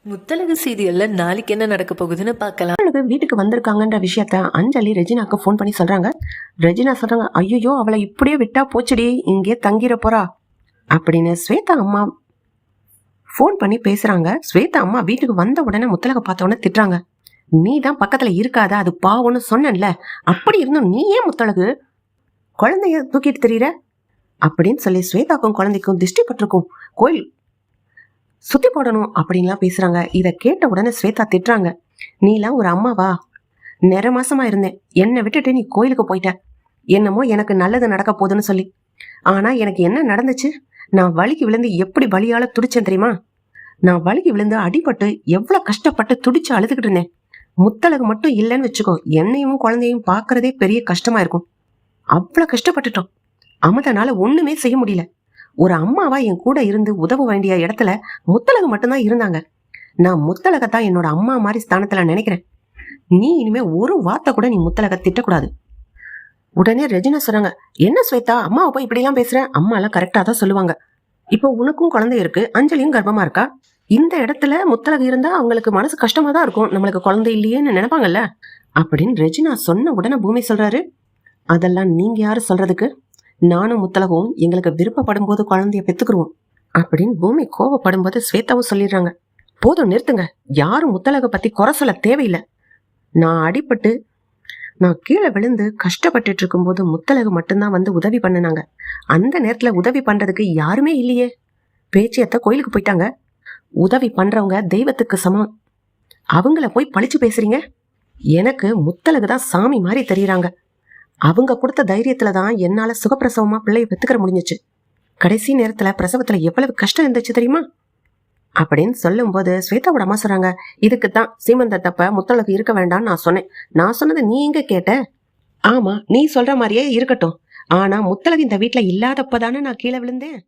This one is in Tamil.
முத்தழகு சீரியல்ல நாளைக்கு என்ன நடக்க போகுதுன்னு பார்க்கலாம். வீட்டுக்கு வந்திருக்காங்கன்ற விஷயத்த அஞ்சலி ரெஜினாக்கு ஃபோன் பண்ணி சொல்றாங்க. ரெஜினா சொல்றாங்க, ஐயோ அவளை இப்படியே விட்டா போச்சுடி, இங்கே தங்கிட போறா அப்படின்னு ஸ்வேதா அம்மா ஃபோன் பண்ணி பேசுறாங்க. ஸ்வேதா அம்மா வீட்டுக்கு வந்த உடனே முத்தழக பார்த்த உடனே திட்டுறாங்க. நீ தான் பக்கத்துல இருக்காத, அது பாவம்னு சொன்னேன்ல, அப்படி இருந்தும் நீ ஏன் முத்தழகு குழந்தைய தூக்கிட்டு தெரியற அப்படின்னு சொல்லி ஸ்வேதாக்கும் குழந்தைக்கும் திருஷ்டி பட்டிருக்கும், கோயில் சுத்தி போடணும் அப்படின்லாம் பேசுறாங்க. இதை கேட்ட உடனே ஸ்வேதா திட்டுறாங்க, நீலாம் ஒரு அம்மாவா? நிற மாசமா இருந்தேன், என்னை விட்டுட்டு நீ கோயிலுக்கு போயிட்ட, என்னமோ எனக்கு நல்லது நடக்க போகுதுன்னு சொல்லி. ஆனா எனக்கு என்ன நடந்துச்சு? நான் வலிக்கு விழுந்து எப்படி வலியால துடிச்சேன் தெரியுமா? நான் வலிக்கு விழுந்து அடிபட்டு எவ்வளவு கஷ்டப்பட்டு துடிச்சு அழுதுகிட்டு இருந்தேன். முத்தழகு மட்டும் இல்லைன்னு வச்சுக்கோ, என்னையும் குழந்தையும் பாக்குறதே பெரிய கஷ்டமா இருக்கும். அவ்வளவு கஷ்டப்பட்டுட்டோம். அமுதனால ஒண்ணுமே செய்ய முடியல. ஒரு அம்மாவா என் கூட இருந்து உதவ வேண்டிய இடத்துல முத்தழகு மட்டும்தான் இருந்தாங்க. நான் முத்தழகத்தான் என்னோட அம்மா மாதிரி ஸ்தானத்துல நினைக்கிறேன். நீ இனிமே ஒரு வார்த்தை கூட நீ முத்தழக திட்டக்கூடாது. உடனே ரெஜினா சொல்றாங்க, என்ன ஸ்வேதா அம்மாவை போய் இப்படி எல்லாம் பேசுற? அம்மா எல்லாம் கரெக்டா தான் சொல்லுவாங்க. இப்போ உனக்கும் குழந்தை இருக்கு, அஞ்சலியும் கர்ப்பமா இருக்கா. இந்த இடத்துல முத்தழகு இருந்தா அவங்களுக்கு மனசு கஷ்டமா தான் இருக்கும், நம்மளுக்கு குழந்தை இல்லையேன்னு நினைப்பாங்கல்ல அப்படின்னு ரெஜினா சொன்ன உடனே பூமி சொல்றாரு, அதெல்லாம் நீங்க யாரு சொல்றதுக்கு? நானும் முத்தழகும் எங்களுக்கு விருப்பப்படும் போது குழந்தைய பெத்துக்குருவோம் அப்படின்னு பூமி கோவப்படும் போது ஸ்வேதாவும் சொல்லிடுறாங்க. போதும் நிறுத்துங்க, யாரும் முத்தழக பத்தி குறை சொல்ல தேவையில்லை. நான் அடிபட்டு நான் கீழே விழுந்து கஷ்டப்பட்டுட்டு இருக்கும் போது முத்தழகு மட்டும்தான் வந்து உதவி பண்ணினாங்க. அந்த நேரத்துல உதவி பண்றதுக்கு யாருமே இல்லையே. பேச்சியத்த கோயிலுக்கு போயிட்டாங்க. உதவி பண்றவங்க தெய்வத்துக்கு சமம், அவங்கள போய் பழிச்சு பேசுறீங்க. எனக்கு முத்தழகு தான் சாமி மாதிரி தெரியுறாங்க. அவங்க கொடுத்த தைரியத்துலதான் என்னால சுகப்பிரசவமா பிள்ளைய பெத்துக்கிற முடிஞ்சிச்சு. கடைசி நேரத்துல பிரசவத்துல எவ்வளவு கஷ்டம் இருந்துச்சு தெரியுமா அப்படின்னு சொல்லும் போது ஸ்வேதாவோட அம்மா சொல்றாங்க, இதுக்குத்தான் சீமந்த தப்ப முத்தழகு இருக்க வேண்டாம்னு நான் சொன்னேன். நான் சொன்னது நீ எங்க கேட்ட? ஆமா, நீ சொல்ற மாதிரியே இருக்கட்டும், ஆனா முத்தழகு இந்த வீட்டுல இல்லாதப்பதானே நான் கீழே விழுந்தேன்.